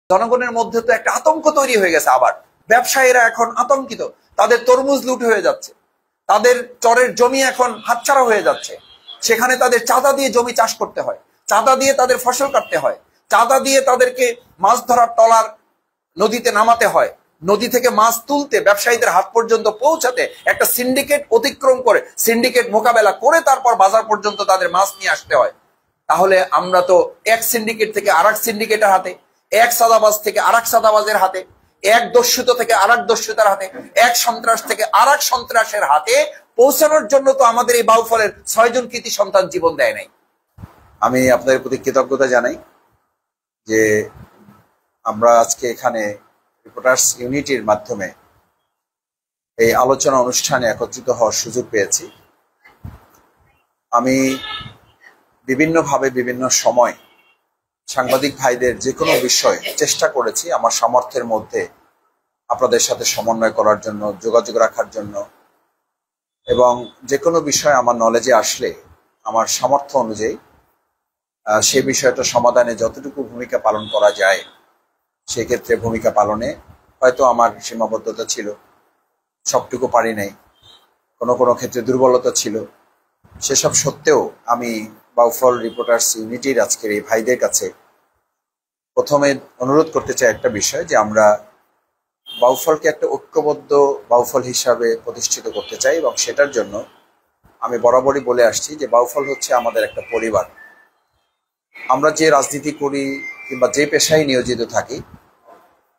জনগণের মধ্যে তো একটা আতঙ্ক তৈরি হয়ে গেছে। আবার ব্যবসায়ীরা এখন আতঙ্কিত, তাদের তরমুজ লুট হয়ে যাচ্ছে, তাদের চরের জমি এখন হাতছাড়া হয়ে যাচ্ছে। সেখানে তাদের চাঁদা দিয়ে জমি চাষ করতে হয়, চাঁদা দিয়ে তাদের ফসল কাটতে হয়, চাঁদা দিয়ে তাদেরকে মাছ ধরার ট্রলার নদীতে নামাতে হয়, নদী থেকে মাছ তুলতে ব্যবসায়ীদের হাত পর্যন্ত পৌঁছাতে একটা সিন্ডিকেট অতিক্রম করে, সিন্ডিকেট মোকাবেলা করে তারপর বাজার পর্যন্ত তাদের মাছ নিয়ে আসতে হয়। তাহলে আমরা তো এক সিন্ডিকেট থেকে আরেক সিন্ডিকেটের হাতে, এক সাদাবাজ থেকে আরেক সাদাবাজের হাতে, এক দস্যুতা থেকে আরেক দস্যুতার হাতে, এক সন্ত্রাস থেকে আরেক সন্ত্রাসের হাতে পৌঁছানোর জন্য তো আমাদের এই বাউফলের 6 জন কৃতি সন্তান জীবন দেয় নাই। আমি আপনাদের প্রতি কৃতজ্ঞতা জানাই যে আমরা আজকে এখানে রিপোর্টার্স ইউনিটির মাধ্যমে এই আলোচনা অনুষ্ঠানে একত্রিত হওয়ার সুযোগ পেয়েছি। আমি বিভিন্নভাবে বিভিন্ন সময় সাংবাদিক ভাইদের যে কোনো বিষয়ে চেষ্টা করেছি আমার সামর্থ্যের মধ্যে আপনাদের সাথে সমন্বয় করার জন্য, যোগাযোগ রাখার জন্য, এবং যে কোনো বিষয় আমার নলেজে আসলে আমার সামর্থ্য অনুযায়ী সে বিষয়টা সমাধানে যতটুকু ভূমিকা পালন করা যায় সেক্ষেত্রে ভূমিকা পালনে হয়তো আমার সীমাবদ্ধতা ছিল, সবটুকু পারি নাই, কোনো কোনো ক্ষেত্রে দুর্বলতা ছিল। সেসব সত্ত্বেও আমি বাউফল রিপোর্টার্স ইউনিটির আজকের এই ভাইদের কাছে প্রথমে অনুরোধ করতে চাই একটা বিষয়, যে আমরা বাউফলকে একটা ঐক্যবদ্ধ বাউফল হিসাবে প্রতিষ্ঠিত করতে চাই, এবং সেটার জন্য আমি বরাবরই বলে আসছি যে বাউফল হচ্ছে আমাদের একটা পরিবার। আমরা যে রাজনীতি করি কিংবা যে পেশায় নিয়োজিত থাকি,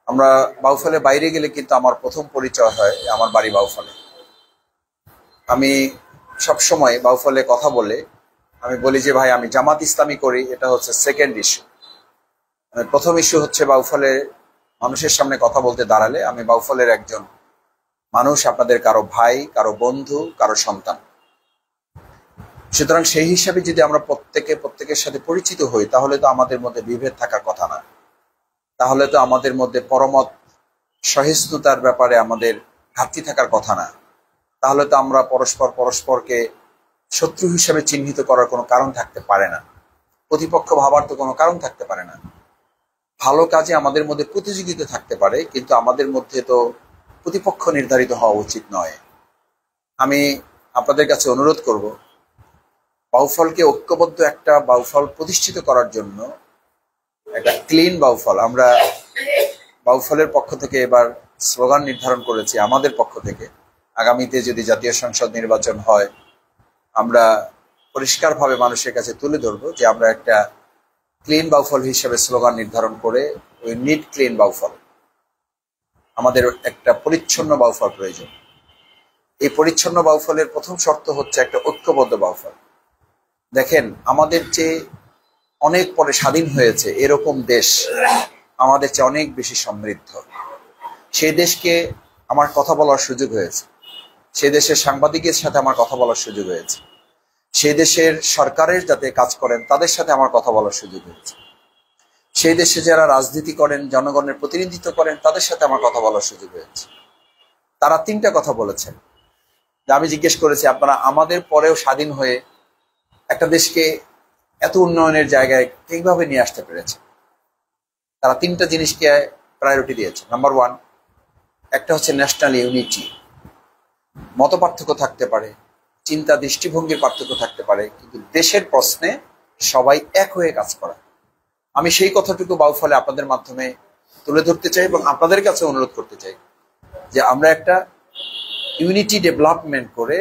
আমরা বাউফলের বাইরে গেলে কিন্তু আমার প্রথম পরিচয় হয় আমার বাড়ি বাউফলে। আমি সবসময় বাউফলে কথা বলে আমি বলি যে ভাই আমি জামাত ইসলামী করি, এটা হচ্ছে সেকেন্ড ইস্যু। প্রথম ইস্যু হচ্ছে বাউফলে মানুষের সামনে কথা বলতে দাঁড়ালে আমি বাউফলের একজন মানুষ, আপনাদের কারো ভাই, কারো বন্ধু, কারো সন্তান। সুতরাং সেই হিসাবে যদি আমরা প্রত্যেকের সাথে পরিচিত হই তাহলে তো আমাদের মধ্যে বিভেদ থাকার কথা না, তাহলে তো আমাদের মধ্যে পরমত সহিষ্ণুতার ব্যাপারে আমাদের ঘাটতি থাকার কথা না, তাহলে তো আমরা পরস্পরকে শত্রু হিসেবে চিহ্নিত করার কোনো কারণ থাকতে পারে না, প্রতিপক্ষ ভাবার তো কোনো কারণ থাকতে পারে না। ভালো কাজে আমাদের মধ্যে প্রতিযোগিতা থাকতে পারে, কিন্তু আমাদের মধ্যে তো প্রতিপক্ষ নির্ধারিত হওয়া উচিত নয়। আমি আপনাদের কাছে অনুরোধ করব, বাউফলকে ঐক্যবদ্ধ একটা বাউফল প্রতিষ্ঠিত করার জন্য একটা ক্লিন বাউফল, আমরা বাউফলের পক্ষ থেকে এবার স্লোগান নির্ধারণ করেছি আমাদের পক্ষ থেকে। আগামীতে যদি জাতীয় সংসদ নির্বাচন হয় আমরা পরিষ্কারভাবে মানুষের কাছে তুলে ধরবো যে আমরা একটা ক্লিন বাউফল হিসেবে স্লোগান নির্ধারণ করে, উই নিড ক্লিন বাউফল, আমাদের একটা পরিচ্ছন্ন বাউফল প্রয়োজন। এই পরিচ্ছন্ন বাউফলের প্রথম শর্ত হচ্ছে একটা ঐক্যবদ্ধ বাউফল। দেখেন, আমাদের যে অনেক পরে স্বাধীন হয়েছে এরকম দেশ আমাদের চেয়ে অনেক বেশি সমৃদ্ধ। সেই দেশকে আমার কথা বলার সুযোগ হয়েছে, সেই দেশের সাংবাদিকের সাথে আমার কথা বলার সুযোগ হয়েছে, সেই দেশের সরকারের যাতে কাজ করেন তাদের সাথে আমার কথা বলার সুযোগ হয়েছে, সেই দেশে যারা রাজনীতি করেন, জনগণের প্রতিনিধিত্ব করেন তাদের সাথে আমার কথা বলার সুযোগ হয়েছে। তারা 3টা কথা বলেছেন। আমি জিজ্ঞেস করেছি আপনারা আমাদের পরেও স্বাধীন হয়ে একটা দেশকে এত উন্নয়নের জায়গায় কিভাবে নিয়ে আসতে পেরেছে। তারা 3টা জিনিসকে প্রায়োরিটি দিয়েছে। নাম্বার 1, একটা হচ্ছে ন্যাশনাল ইউনিটি। মত পার্থক্য থাকতে পারে, চিন্তা দৃষ্টিভঙ্গির পার্থক্য থাকতে পারে, কিন্তু দেশের প্রশ্নে সবাই এক হয়ে কাজ করা। আমি সেই কথাটুকু বাউফলে আপনাদের মাধ্যমে তুলে ধরতে চাই এবং আপনাদের কাছে অনুরোধ করতে চাই যে আমরা একটা ইউনিটি ডেভেলপমেন্ট করে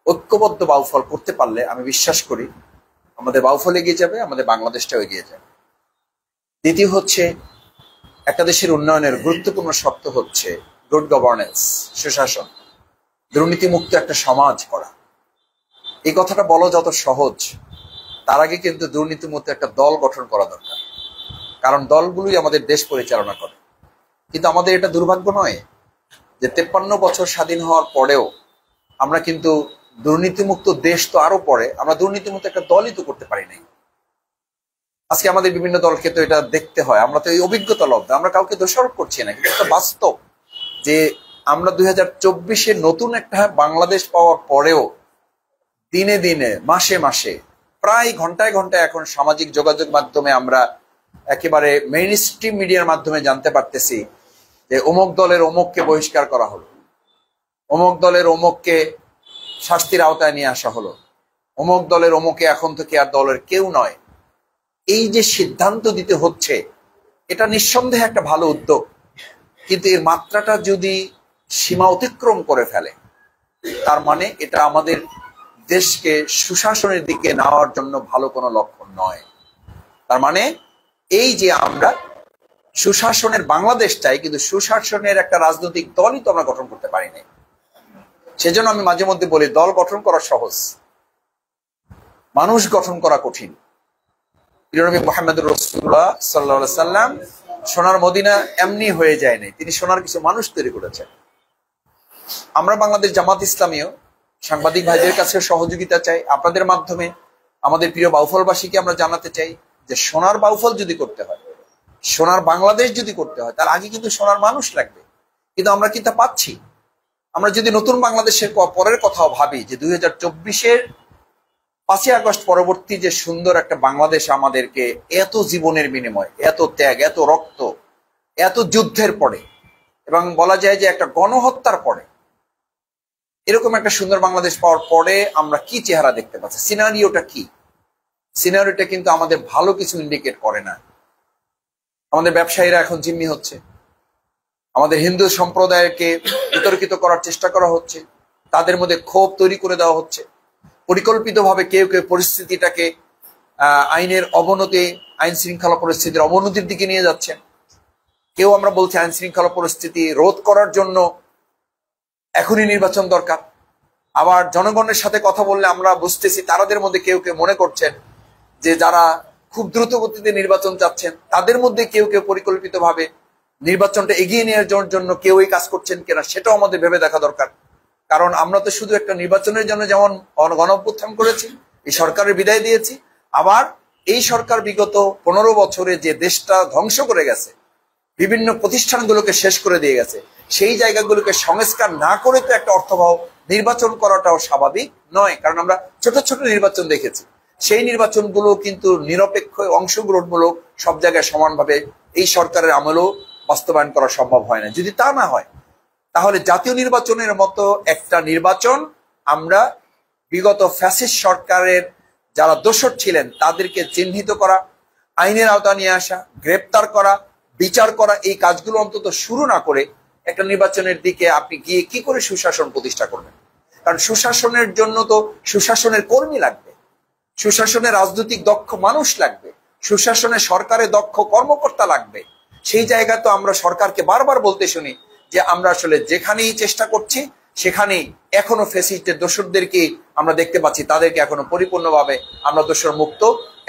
ঐক্যবদ্ধ বাউফল করতে পারলে আমি বিশ্বাস করি আমাদের বাউফল এগিয়ে যাবে, আমাদের বাংলাদেশটাও এগিয়ে যাবে। দ্বিতীয় হচ্ছে, একটা দেশের উন্নয়নের গুরুত্বপূর্ণ শর্ত হচ্ছে গুড গভর্নেন্স, সুশাসন, দুর্নীতিমুক্ত একটা সমাজ করা। এই কথাটা বলা যত সহজ, তার আগে কিন্তু দুর্নীতিমুক্ত একটা দল গঠন করা দরকার, কারণ দলগুলোই আমাদের দেশ পরিচালনা করে। কিন্তু আমাদের এটা দুর্ভাগ্য নয় যে 53 বছর স্বাধীন হওয়ার পরেও আমরা কিন্তু দুর্নীতিমুক্ত দেশ তো আরো পরে, আমরা দুর্নীতিমুক্ত একটা দলই তো করতে পারি নাই। আজকে আমাদের বিভিন্ন দলকে তো এটা দেখতে হয়, আমরা তো এই অভিজ্ঞতা লব্ধ, আমরা কাউকে দোষারোপ করছি না, কিন্তু একটা বাস্তব যে আমরা 2024-এ নতুন একটা বাংলাদেশ পাওয়ার পরেও দিনে দিনে, মাসে মাসে, প্রায় ঘন্টায় ঘন্টায় এখন সামাজিক যোগাযোগ মাধ্যমে আমরা একেবারে মেইন স্ট্রিম মিডিয়ার মাধ্যমে জানতে পারতেছি যে অমুক দলের অমুককে বহিষ্কার করা হলো, অমুক দলের অমুককে শাস্তির আওতায় নিয়ে আসা হলো, অমুক দলের অমুকে এখন থেকে আর দলের কেউ নয়। এই যে সিদ্ধান্ত দিতে হচ্ছে, এটা নিঃসন্দেহে একটা ভালো উদ্যোগ, কিন্তু এর মাত্রাটা যদি সীমা অতিক্রম করে ফেলে, তার মানে এটা আমাদের দেশকে সুশাসনের দিকে নেওয়ার জন্য ভালো কোনো লক্ষণ নয়। তার মানে এই যে আমরা সুশাসনের বাংলাদেশ চাই, কিন্তু সুশাসনের একটা রাজনৈতিক দলই তো আমরা গঠন করতে পারি না। সেজন্য আমি মাঝে মধ্যে বলি, দল গঠন করা সহজ, মানুষ গঠন করা কঠিন। প্রিয় নবী মুহাম্মদ রাসূলুল্লাহ সাল্লাল্লাহু আলাইহি সাল্লাম সোনার মদিনা এমনি হয়ে যায় নাই, তিনি সোনার কিছু মানুষ তৈরি করেছেন। আমরা বাংলাদেশ জামাত ইসলামীও সাংবাদিক ভাইদের কাছে সহযোগিতা চাই, আপনাদের মাধ্যমে আমাদের প্রিয় বাউফলবাসীকে আমরা জানাতে চাই যে সোনার বাউফল যদি করতে হয়, সোনার বাংলাদেশ যদি করতে হয়, তার আগে কিন্তু সোনার মানুষ লাগবে। কিন্তু আমরা কি তা পাচ্ছি? আমরা যদি নতুন বাংলাদেশের পরের কথাও ভাবি, যে 2024-এর 5ই আগস্ট পরবর্তী যে সুন্দর একটা বাংলাদেশ আমাদেরকে এত জীবনের বিনিময়, এত ত্যাগ, এত রক্ত, এত যুদ্ধের পরে, এবং বলা যায় যে একটা গণহত্যার পরে এরকম একটা সুন্দর বাংলাদেশ পাওয়ার পরে আমরা কি চেহারা দেখতে পাচ্ছি, সিনারিওটা কি? সিনারিওটা কিন্তু আমাদের ভালো কিছু ইন্ডিকেট করে না। আমাদের ব্যবসায়ীরা এখন জিম্মি হচ্ছে, আমাদের হিন্দু সম্প্রদায়কে বিতর্কিত করার চেষ্টা করা হচ্ছে, তাদের মধ্যে ক্ষোভ তৈরি করে দেওয়া হচ্ছে, পরিকল্পিতভাবে কেউ কেউ পরিস্থিতিটাকে আইনের অবনতি, আইন শৃঙ্খলা পরিস্থিতির অবনতির দিকে নিয়ে যাচ্ছেন। কেউ আমরা বলছি আইন শৃঙ্খলা পরিস্থিতি রোধ করার জন্য এখনই নির্বাচন দরকার। আবার জনগণের সাথে কথা বললে আমরা বুঝতেছি তাদের মধ্যে কেউ কেউ মনে করছেন যে যারা খুব দ্রুত গতিতে নির্বাচন চাচ্ছেন, তাদের মধ্যে কেউ কেউ পরিকল্পিতভাবে নির্বাচনটা এগিয়ে নেওয়ার জন্য কেউ এই কাজ করছেন কিনা, সেটাও আমাদের ভেবে দেখা দরকার। কারণ আমরা তো শুধু একটা নির্বাচনের জন্য যেমন গণ অভ্যুত্থান করেছি, এই সরকারের বিদায় দিয়েছি, আবার এই সরকার বিগত 15 বছরে যে দেশটা ধ্বংস করে গেছে, বিভিন্ন প্রতিষ্ঠানগুলোকে শেষ করে দিয়ে গেছে, সেই জায়গাগুলোকে সংস্কার না করে তো একটা অর্থবহ নির্বাচন করাটাও স্বাভাবিক নয়। কারণ আমরা ছোট ছোট নির্বাচন দেখেছি, সেই নির্বাচনগুলো কিন্তু নিরপেক্ষ অংশগ্রহণমূলক সব জায়গায় সমানভাবে এই সরকারের আমলেও বাস্তবায়ন করা সম্ভব হয় না। যদি তা না হয়, তাহলে জাতীয় নির্বাচনের মতো একটা নির্বাচন আমরা বিগত ফ্যাসিস্ট সরকারের যারা দোষর ছিলেন তাদেরকে চিহ্নিত করা, আইনের আওতা নিয়ে আসা, গ্রেপ্তার করা, বিচার করা, এই কাজগুলো অন্তত শুরু না করে একটা নির্বাচনের দিকে আপনি গিয়ে কি করে সুশাসন প্রতিষ্ঠা করবেন? কারণ সুশাসনের জন্য তো সুশাসনের কর্মী লাগবে, সুশাসনের রাজনৈতিক দক্ষ মানুষ লাগবে, সুশাসনের সরকারের দক্ষ কর্মকর্তা লাগবে। সেই জায়গা তো আমরা সরকারকে বারবার বলতে শুনি যে আমরা আসলে যেখানেই চেষ্টা করছি সেখানেই এখনো ফ্যাসিস্টের দোসরদেরকে আমরা দেখতে পাচ্ছি, তাদেরকে এখনো পরিপূর্ণভাবে আমরা দোসর মুক্ত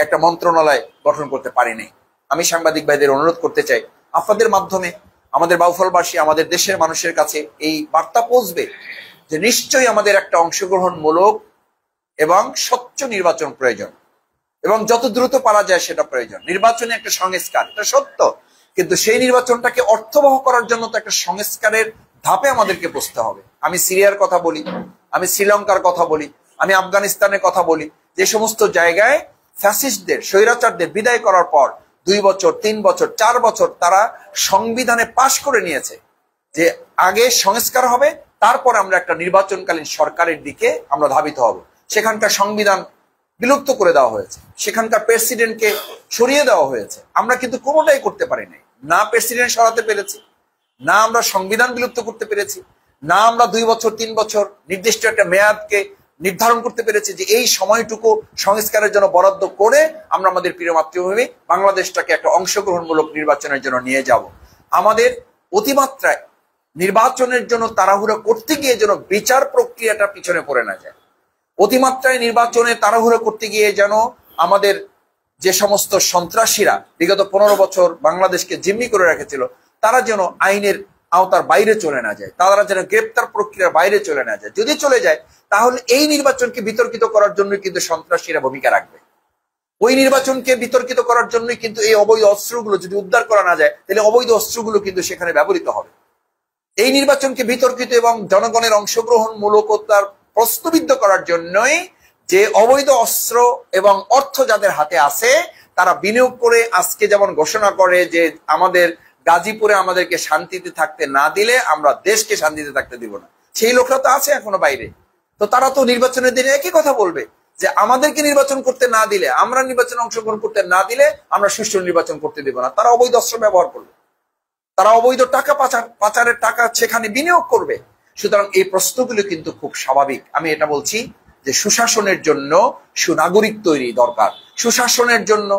একটা মন্ত্রণালয় গঠন করতে পারিনি। আমি সাংবাদিক ভাইদের অনুরোধ করতে চাই, আপনাদের মাধ্যমে আমাদের বাউফলবাসী, আমাদের দেশের মানুষের কাছে এই বার্তা পৌঁছবে যে নিশ্চয়ই আমাদের একটা অংশগ্রহণমূলক এবং স্বচ্ছ নির্বাচন প্রয়োজন, এবং যত দ্রুত পারা যায় সেটা প্রয়োজন। নির্বাচনে একটা সংস্কার, এটা সত্য, কিন্তু সেই নির্বাচনটাকে অর্থবহ করার জন্য তো একটা সংস্কারের ধাপে আমাদেরকে বসতে হবে। আমি সিরিয়ার কথা বলি, আমি শ্রীলঙ্কার কথা বলি, আমি আফগানিস্তানের কথা বলি, যে সমস্ত জায়গায় ফ্যাসিস্টদের, স্বৈরাচারদের বিদায় করার পর 2 বছর, 3 বছর, 4 বছর তারা সংবিধানে পাশ করে নিয়েছে যে আগে সংস্কার হবে, তারপর আমরা একটা নির্বাচনকালীন সরকারের দিকে আমরা ধাবিত হব। সেখানকার সংবিধান বিলুপ্ত করে দেওয়া হয়েছে, সেখানকার প্রেসিডেন্টকে সরিয়ে দেওয়া হয়েছে। আমরা কিন্তু কোনোটাই করতে পারি নাই, না প্রেসিডেন্ট সরাতে পেরেছি, না আমরা সংবিধান বিলুপ্ত করতে পেরেছি, না আমরা 2 বছর 3 বছর নির্দিষ্ট একটা মেয়াদকে নির্ধারণ করতে পেরেছি যে এই সময়টুকু সংস্কারের জন্য বরাদ্দ করে আমরা আমাদের প্রিয় মাতৃভূমি বাংলাদেশটাকে একটা অংশগ্রহণমূলক নির্বাচনের জন্য নিয়ে যাব। আমাদের অতিমাত্রায় নির্বাচনের জন্য তাড়াহুড়ো করতে গিয়ে যেন বিচার প্রক্রিয়াটা পিছনে পড়ে না যায়, অতিমাত্রায় নির্বাচনে তাড়াহুড়ো করতে গিয়ে যেন আমাদের যে সমস্ত সন্ত্রাসীরা বিগত 15 বছর বাংলাদেশকে জিম্মি করে রেখেছিল তারা যেন আইনের আওতার বাইরে চলে না যায়, তারা যেন গ্রেপ্তার প্রক্রিয়ার বাইরে চলে না যায়। যদি চলে যায় তাহলে এই নির্বাচনকে বিতর্কিত করার জন্য কিন্তু সন্ত্রাসীরা ভূমিকা রাখবে, ওই নির্বাচনকে বিতর্কিত করার জন্যই কিন্তু এই অবৈধ অস্ত্রগুলো যদি উদ্ধার করা না যায় তাহলে অবৈধ অস্ত্রগুলো কিন্তু সেখানে ব্যবহৃত হবে। এই নির্বাচনকে বিতর্কিত এবং জনগণের অংশগ্রহণমূলকতার প্রশ্নবিদ্ধ করার জন্যই যে অবৈধ অস্ত্র এবং অর্থ যাদের হাতে আছে তারা বিনিয়োগ করে আজকে যেমন ঘোষণা করে যে আমাদের গাজীপুরে আমাদেরকে শান্তিতে থাকতে না দিলে আমরা দেশকে শান্তিতে থাকতে দিব না, সেই লোকরা তো আছে এখনো বাইরে। তো তারা তো নির্বাচনের দিনে একই কথা বলবে যে আমাদেরকে নির্বাচন করতে না দিলে, আমরা নির্বাচনে অংশগ্রহণ করতে না দিলে আমরা সুষ্ঠু নির্বাচন করতে দিব না। তারা অবৈধ অস্ত্র ব্যবহার করবে, তারা অবৈধ টাকা পাচারের টাকা সেখানে বিনিয়োগ করবে। সুতরাং এই প্রশ্নগুলো কিন্তু খুব স্বাভাবিক। আমি এটা বলছি যে সুশাসনের জন্য সুনাগরিক তৈরি দরকার, সুশাসনের জন্য,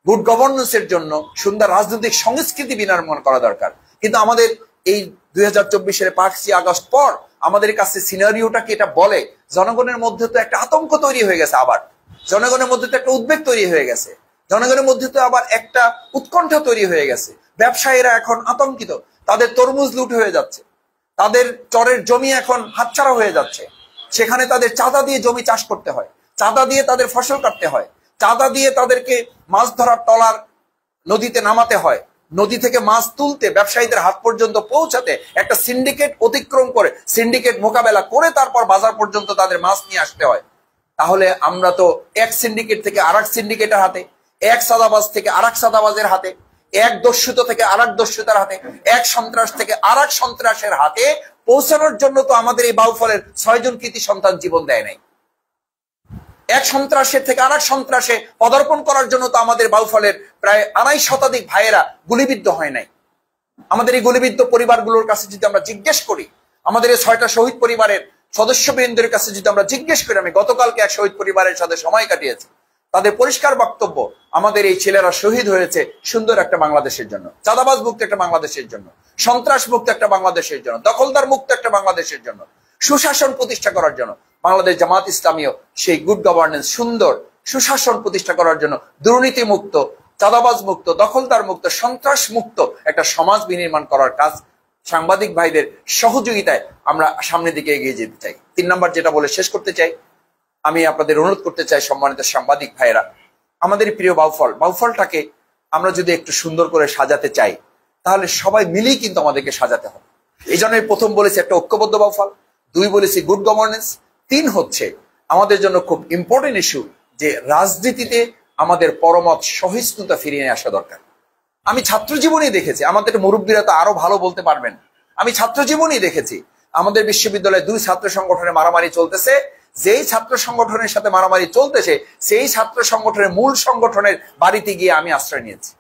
গুড গভর্নেন্সের জন্য সুন্দর রাজনৈতিক সংস্কৃতি বিনির্মাণ করা দরকার। কিন্তু আমাদের এই 2024-এর 5ই আগস্ট পর আমাদের কাছে সিনারিওটা কি এটা বলে? জনগণের মধ্যে তো একটা আতঙ্ক তৈরি হয়ে গেছে, আবার জনগণের মধ্যে তো একটা উদ্বেগ তৈরি হয়ে গেছে, জনগণের মধ্যে তো আবার একটা উৎকণ্ঠা তৈরি হয়ে গেছে। ব্যবসায়ীরা এখন আতঙ্কিত, তাদের তরমুজ লুট হয়ে যাচ্ছে, তাদের চরের জমি এখন হাতছাড়া হয়ে যাচ্ছে। সেখানে তাদের চাঁদা দিয়ে জমি চাষ করতে হয়, চাঁদা দিয়ে তাদের ফসল কাটতে হয়, চাঁদা দিয়ে তাদেরকে মাছ ধরার ট্রলার নদীতে নামাতে হয়, নদী থেকে মাছ তুলতে ব্যবসায়ীদের হাত পর্যন্ত পৌঁছাতে একটা সিন্ডিকেট অতিক্রম করে, সিন্ডিকেট মোকাবেলা করে তারপর বাজার পর্যন্ত তাদের মাছ নিয়ে আসতে হয়। তাহলে আমরা তো এক সিন্ডিকেট থেকে আরেক সিন্ডিকেটের হাতে, এক সাদাবাজ থেকে আরেক সাদাবাজের হাতে, এক দস্যুত থেকে আরেক দস্যুতার হাতে, এক সন্ত্রাস থেকে আরেক সন্ত্রাসের হাতে পৌঁছানোর জন্য তো আমাদের এই বাউফলের 6 জন কৃতি সন্তান জীবন দেয় নাই। এক সন্ত্রাসের থেকে আরেক সন্ত্রাসে পদার্পণ করার জন্য তো আমাদের বাউফলের প্রায় 2.5 শতাধিক ভাইয়েরা গুলিবিদ্ধ হয় নাই। আমাদের এই গুলিবিদ্ধ পরিবারগুলোর কাছে যদি আমরা জিজ্ঞেস করি, আমাদের এই 6টা শহীদ পরিবারের সদস্যবৃন্দের কাছে যদি আমরা জিজ্ঞেস করি, আমি গতকালকে এক শহীদ পরিবারের সাথে সময় কাটিয়েছি, তাদের পরিষ্কার বক্তব্য আমাদের এই ছেলেরা শহীদ হয়েছে সুন্দর একটা বাংলাদেশের জন্য, চাঁদাবাজ মুক্ত একটা বাংলাদেশের জন্য, সন্ত্রাস মুক্ত একটা বাংলাদেশের জন্য, দখলদার মুক্ত একটা বাংলাদেশের জন্য, সুশাসন প্রতিষ্ঠা করার জন্য। বাংলাদেশ জামাত ইসলামীও সেই গুড গভর্নেন্স, সুন্দর সুশাসন প্রতিষ্ঠা করার জন্য দুর্নীতি মুক্ত, চাঁদাবাজ মুক্ত, দখলদার মুক্ত, সন্ত্রাস মুক্ত একটা সমাজ বিনির্মাণ করার কাজ সাংবাদিক ভাইদের সহযোগিতায় আমরা সামনের দিকে এগিয়ে যেতে চাই। 3 নম্বর যেটা বলে শেষ করতে চাই, আমি আপনাদের অনুরোধ করতে চাই সম্মানিত সাংবাদিক ভাইয়েরা, আমাদের প্রিয় বাউফলটাকে আমরা যদি একটু সুন্দর করে সাজাতে চাই তাহলে সবাই মিলেই কিন্তু আমাদেরকে সাজাতে হবে। এই জন্য প্রথম বলেছি একটা ঐক্যবদ্ধ বাউফল, 2 বলেছি গুড গভর্নেন্স, 3 হচ্ছে আমাদের জন্য খুব ইম্পর্টেন্ট ইস্যু যে রাজনীতিতে আমাদের পরমত সহিষ্ণুতা ফিরিয়ে আসা দরকার। আমি ছাত্র জীবনেই দেখেছি, আমাদের মুরব্বীরা তো আরো ভালো বলতে পারবেন, আমি ছাত্র জীবনেই দেখেছি আমাদের বিশ্ববিদ্যালয়ে 2 ছাত্র সংগঠনের মারামারি চলতেছে, যেই ছাত্র সংগঠনের সাথে মারামারি চলতেছে সেই ছাত্র সংগঠনের মূল সংগঠনের বাড়িতে গিয়ে আমি আশ্রয় নিয়েছি,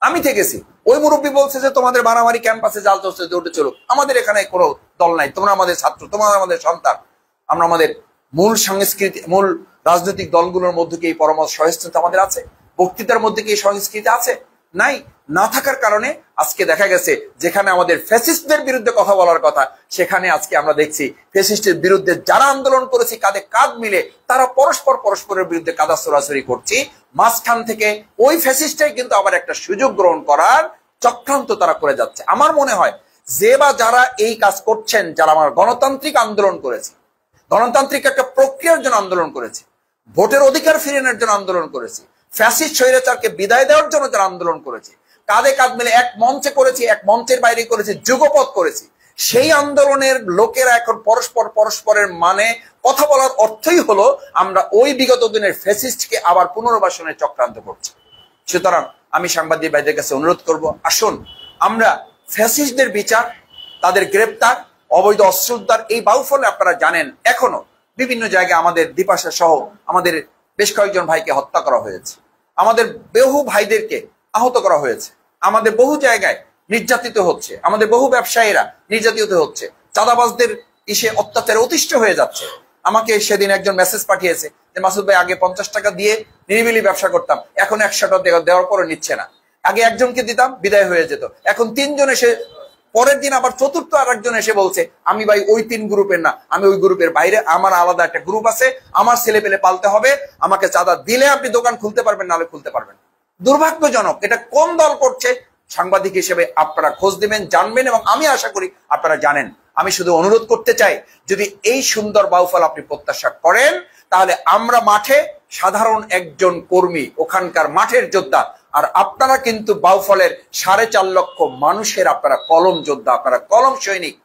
আমি থেকেছি। ওই মুরব্বী বলছে যে তোমাদের মারামারি ক্যাম্পাসে জাল চলছে, দৌড়ে চলো, আমাদের এখানে কোনো দল নাই, তোমরা আমাদের ছাত্র, তোমরা আমাদের সন্তান। আমরা আমাদের মূল সংস্কৃতি, মূল রাজনৈতিক দলগুলোর মধ্যে কি এই পরমত সহিষ্ণুতা আমাদের আছে? বক্তৃতার মধ্যে কি এই সংস্কৃতি আছে? নাই। না থাকার কারণে আজকে দেখা গেছে যেখানে আমাদের ফ্যাসিস্টদের বিরুদ্ধে কথা বলার কথা, সেখানে আজকে আমরা দেখছি ফ্যাসিস্টের বিরুদ্ধে যারা আন্দোলন করেছি কাঁধে কাঁধ মিলে তারা পরস্পরের বিরুদ্ধে কাদা ছোড়াছড়ি করছি। মাঝখান থেকে ওই ফ্যাসিস্টটাই কিন্তু আবার একটা সুযোগ গ্রহণ করার চক্রান্ত তারা করে যাচ্ছে। আমার মনে হয় যে বা যারা এই কাজ করছেন, যারা আমার গণতান্ত্রিক আন্দোলন করেছে, গণতান্ত্রিক একটা প্রক্রিয়ার জন্য আন্দোলন করেছে, ভোটের অধিকার ফিরিয়ে জন্য আন্দোলন করেছে, ফ্যাসিস্ট স্বৈরাচারকে বিদায় দেওয়ার জন্য যারা আন্দোলন করেছে, কাঁধে কাঁধ মিলে এক মঞ্চে করেছি, এক মঞ্চের বাইরে করেছি, যুগপৎ করেছি, সেই আন্দোলনের লোকেরা এখন পরস্পরের মানে কথা বলার অর্থই হলো আমরা ওই বিগত দিনের ফ্যাসিস্টকে আবার পুনর্বাসনের চক্রান্ত করছি। সুতরাং আমি সাংবাদিক ভাইদের কাছে অনুরোধ করব, আসুন আমরা ফ্যাসিস্টদের বিচার, তাদের গ্রেপ্তার, অবৈধ অস্ত্র উদ্ধার, এই বাউফলে আপনারা জানেন এখনো বিভিন্ন জায়গায় আমাদের দ্বিপাশা সহ আমাদের বেশ কয়েকজন ভাইকে হত্যা করা হয়েছে, আমাদের বহু ভাইদেরকে আহত করা হয়েছে, আমাদের বহু জায়গায় নির্যাতিত হচ্ছে, আমাদের বহু ব্যবসায়ীরা নির্যাতিত হচ্ছে, চাঁদাবাজদের অত্যাচারে অতিষ্ঠ হয়ে যাচ্ছে। আমাকে সেদিন একজন মেসেজ পাঠিয়েছে যে মাসুদ ভাই, আগে 50 টাকা দিয়ে নিরিবিলি ব্যবসা করতাম, এখন 100 টাকা দেওয়ার পরও নিচ্ছে না। আগে একজনকে দিতাম, বিদায় হয়ে যেত, এখন 3 জন এসে, পরের দিন আবার চতুর্থ আরেকজন এসে বলছে আমি ভাই ওই 3 গ্রুপের না, আমি ওই গ্রুপের বাইরে, আমার আলাদা একটা গ্রুপ আছে, আমার ছেলে পেলে পালতে হবে, আমাকে চাঁদা দিলে আপনি দোকান খুলতে পারবেন, নাহলে খুলতে পারবেন। দুর্ভাগ্যজনক। এটা কোন দল করছে? সাংবাদিক হিসেবে আপনারা খোঁজ দিবেন, জানবেন, এবং আমি আশা করি আপনারা জানেন। আমি শুধু অনুরোধ করতে চাই, যদি এই সুন্দর বাউফল আপনি প্রত্যাশা করেন তাহলে আমরা মাঠে সাধারণ একজন কর্মী, ওখানকার মাঠের যোদ্ধা, আর আপনারা কিন্তু বাউফলের 4.5 লক্ষ মানুষের আপনারা কলম যোদ্ধা, আপনারা কলম সৈনিক,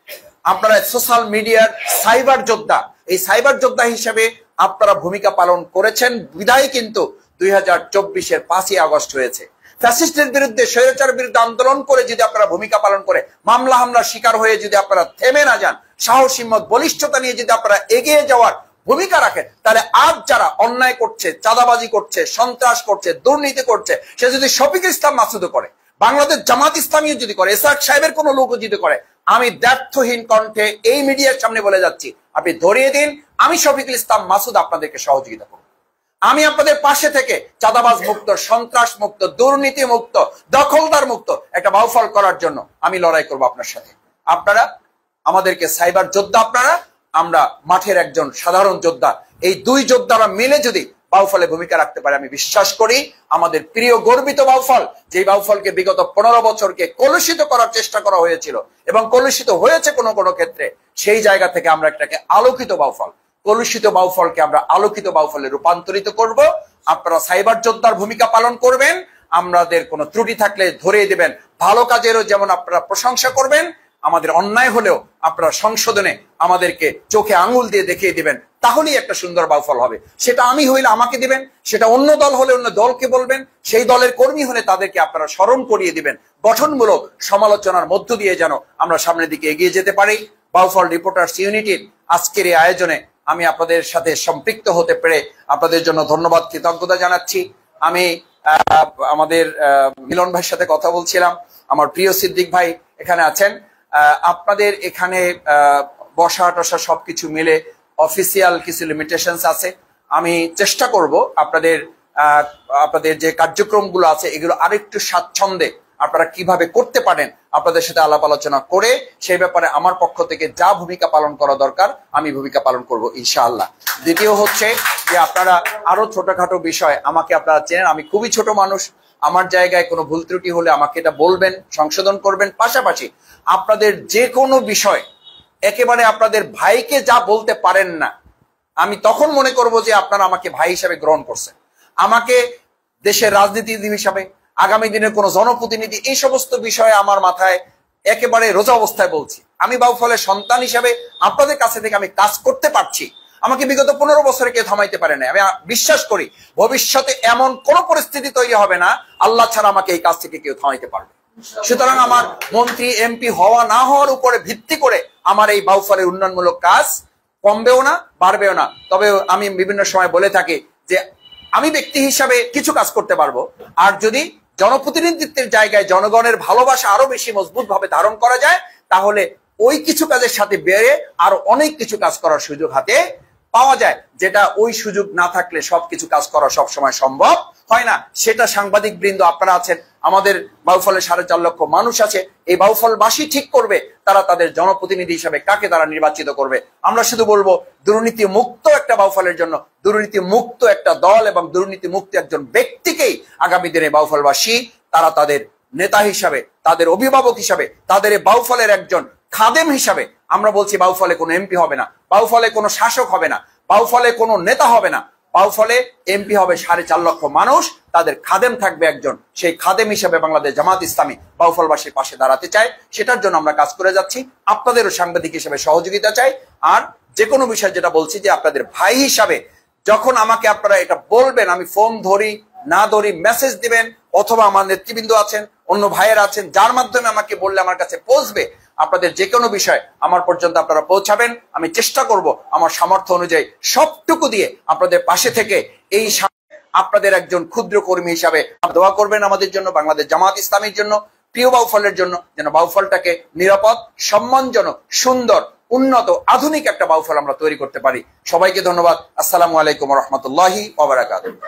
আপনারা সোশ্যাল মিডিয়ার সাইবার যোদ্ধা। এই সাইবার যোদ্ধা হিসেবে আপনারা ভূমিকা পালন করেছেন বিধায় কিন্তু 2024-এর 5ই আগস্ট হয়েছে। ফ্যাসিস্টের বিরুদ্ধে, স্বৈরাচারের বিরুদ্ধে আন্দোলন করে যদি আপনারা ভূমিকা পালন করে মামলা হামলার শিকার হয়ে যদি আপনারা থেমে না যান, সাহস হিম্মত বলিষ্ঠতা নিয়ে যদি আপনারা এগিয়ে যাওয়ার ভূমিকা রাখেন, তাহলে আজ যারা অন্যায় করছে, চাঁদাবাজি করছে, সন্ত্রাস করছে, দুর্নীতি করছে, সে যদি শফিকুল ইসলাম মাসুদও করে, বাংলাদেশ জামাত ইসলামীও যদি করে, এসআর সাহেবের কোন লোকও যদি করে, আমি দ্ব্যর্থহীন কণ্ঠে এই মিডিয়ার সামনে বলে যাচ্ছি, আপনি ধরিয়ে দিন, আমি শফিকুল ইসলাম মাসুদ আপনাদেরকে সহযোগিতা করব। আমি আপনাদের পাশে থেকে চাঁদাবাজ মুক্ত, সন্ত্রাস মুক্ত, দুর্নীতি মুক্ত, দখলদার মুক্ত একটা বাউফল করার জন্য আমি লড়াই করব আপনার সাথে। আপনারা আমাদেরকে সাইবার যোদ্ধা, আপনারা, আমরা মাঠের একজন সাধারণ যোদ্ধা, এই দুই যোদ্ধারা মিলে যদি বাউফলে ভূমিকা রাখতে পারে, আমি বিশ্বাস করি আমাদের প্রিয় গর্বিত বাউফল, যে বাউফলকে বিগত 15 বছরকে কলুষিত করার চেষ্টা করা হয়েছিল এবং কলুষিত হয়েছে কোনো কোনো ক্ষেত্রে, সেই জায়গা থেকে আমরা একটাকে আলোকিত বাউফল, কলুষিত বাউফলকে আমরা আলোকিত বাউফলে রূপান্তরিত করব। আপনারা সাইবার যোদ্ধার ভূমিকা পালন করবেন, আমাদের কোনো ত্রুটি থাকলে ধরিয়ে দেবেন, ভালো কাজেরও যেমন আপনারা প্রশংসা করবেন, আমাদের অন্যায় হলেও আপনারা সংশোধনে আমাদেরকে চোখে আঙুল দিয়ে দেখিয়ে দিবেন, তাহলেই একটা সুন্দর বাউফল হবে। সেটা আমি হইলে আমাকে দিবেন, সেটা অন্য দল হলে অন্য দলকে বলবেন, সেই দলের কর্মী হলে তাদেরকে আপনারা স্মরণ করিয়ে দিবেন। গঠনমূলক সমালোচনার মধ্য দিয়ে যেন আমরা সামনের দিকে এগিয়ে যেতে পারি। বাউফল রিপোর্টার্স ইউনিটির আজকের এই আয়োজনে আমি আপনাদের সাথে সম্পৃক্ত হতে পেরে আপনাদের জন্য ধন্যবাদ, কৃতজ্ঞতা জানাচ্ছি। আমি আমাদের মিলন ভাইয়ের সাথে কথা বলছিলাম, আমার প্রিয় সিদ্দিক ভাই এখানে আছেন। আপনাদের এখানে বসা টসা সবকিছু মিলে অফিসিয়াল কিছু লিমিটেশনস আছে। আমি চেষ্টা করব আপনাদের যে কার্যক্রমগুলো আছে এগুলো আরেকটু স্বাচ্ছন্দ্যে আপনারা কিভাবে করতে পারেন আপনাদের সাথে আলাপ আলোচনা করে সেই ব্যাপারে আমার পক্ষ থেকে যা ভূমিকা পালন করা দরকার আমি ভূমিকা পালন করব ইনশাআল্লাহ। দ্বিতীয় হচ্ছে যে আপনারা আরো ছোটখাটো বিষয়, আমাকে আপনারা চেনেন, আমি খুবই ছোট মানুষ, আমার জায়গায় কোনো ভুল ত্রুটি হলে আমাকে এটা বলবেন, সংশোধন করবেন। পাশাপাশি আপনাদের যে কোনো বিষয় একেবারে আপনাদের ভাইকে যা বলতে পারেন না, আমি তখন মনে করব যে আপনারা আমাকে ভাই হিসাবে গ্রহণ করছেন। আমাকে দেশের রাজনীতিবিদ হিসাবে, আগামী দিনের কোন জনপ্রতিনিধি, এই সমস্ত বিষয়ে আমার মাথায় একেবারে রোজা অবস্থায় বলছি। আমি বাউফলের সন্তান হিসাবে আপনাদের কাছে থেকে আমি কাজ করতে পারছি, আমাকে বিগত 15 বছরে কেউ থামাইতে পারে না। আমি বিশ্বাস করি ভবিষ্যতে এমন কোন পরিস্থিতি তৈরি হবে না আল্লাহ ছাড়া আমাকে এই কাজ থেকে কেউ থামাইতে পারবে। সুতরাং আমার মন্ত্রী এমপি হওয়া না হওয়ার উপরে ভিত্তি করে আমার এই বাউফলের উন্নয়নমূলক কাজ কমবেও না, বাড়বেও না। তবে আমি বিভিন্ন সময় বলে থাকি যে আমি ব্যক্তি হিসাবে কিছু কাজ করতে পারবো, আর যদি জনপ্রতিনিধিত্বের জায়গায় জনগণের ভালোবাসা আরো বেশি মজবুত ভাবে ধারণ করা যায়, তাহলে ওই কিছু কাজের সাথে বেড়ে আরো অনেক কিছু কাজ করার সুযোগ হাতে পাওয়া যায়, যেটা ওই সুযোগ না থাকলে সবকিছু কাজ করা সবসময় সম্ভব হয় না। সেটা সাংবাদিক বৃন্দ আপনারা আছেন, আমাদের বাউফলে 4.5 লক্ষ মানুষ আছে, এই বাউফলবাসী ঠিক করবে তারা তাদের জনপ্রতিনিধি হিসাবে কাকে তারা নির্বাচিত করবে। আমরা শুধু বলবো দুর্নীতি মুক্ত একটা বাউফলের জন্য, দুর্নীতি মুক্ত একটা দল এবং দুর্নীতি মুক্ত একজন ব্যক্তিকেই আগামী দিনে বাউফলবাসী তারা তাদের নেতা হিসাবে, তাদের অভিভাবক হিসাবে, তাদের বাউফলের একজন খাদেম হিসাবে। আমরা বলছি বাউফলে কোনো এমপি হবে না, বাউফলে কোনো শাসক হবে না, বাউফলে কোনো নেতা হবে না, বাউফলে এমপি হবে 4.5 লক্ষ মানুষ, তাদের খাদেম থাকবে একজন। সেই খাদেম হিসাবে বাংলাদেশ জামাত ইসলামী বাউফলবাসীর পাশে দাঁড়াতে চায়, সেটার জন্য আমরা কাজ করে যাচ্ছি। আপনাদেরও সাংবাদিক হিসেবে সহযোগিতা চাই। আর যে কোনো বিষয় যেটা বলছি যে আপনাদের ভাই হিসাবে যখন আমাকে আপনারা এটা বলবেন, আমি ফোন ধরি না ধরি, মেসেজ দিবেন, অথবা আমার নেতৃবৃন্দ আছেন, অন্য ভাইয়ের আছেন, যার মাধ্যমে আমাকে বললে আমার কাছে পৌঁছবে, আপনাদের যে কোনো বিষয় আমার পর্যন্ত আপনারা পৌঁছাবেন। আমি চেষ্টা করব আমার সামর্থ্য অনুযায়ী সবটুকু দিয়ে আপনাদের পাশে থেকে এই আপনাদের একজন ক্ষুদ্র কর্মী হিসাবে দোয়া করবেন আমাদের জন্য, বাংলাদেশ জামাত ইসলামীর জন্য, প্রিয় বাউফলের জন্য, যেন বাউফলটাকে নিরাপদ, সম্মানজনক, সুন্দর, উন্নত, আধুনিক একটা বাউফল আমরা তৈরি করতে পারি। সবাইকে ধন্যবাদ। আসসালামু আলাইকুম ওয়া রাহমাতুল্লাহি ওয়া বারাকাতুহু।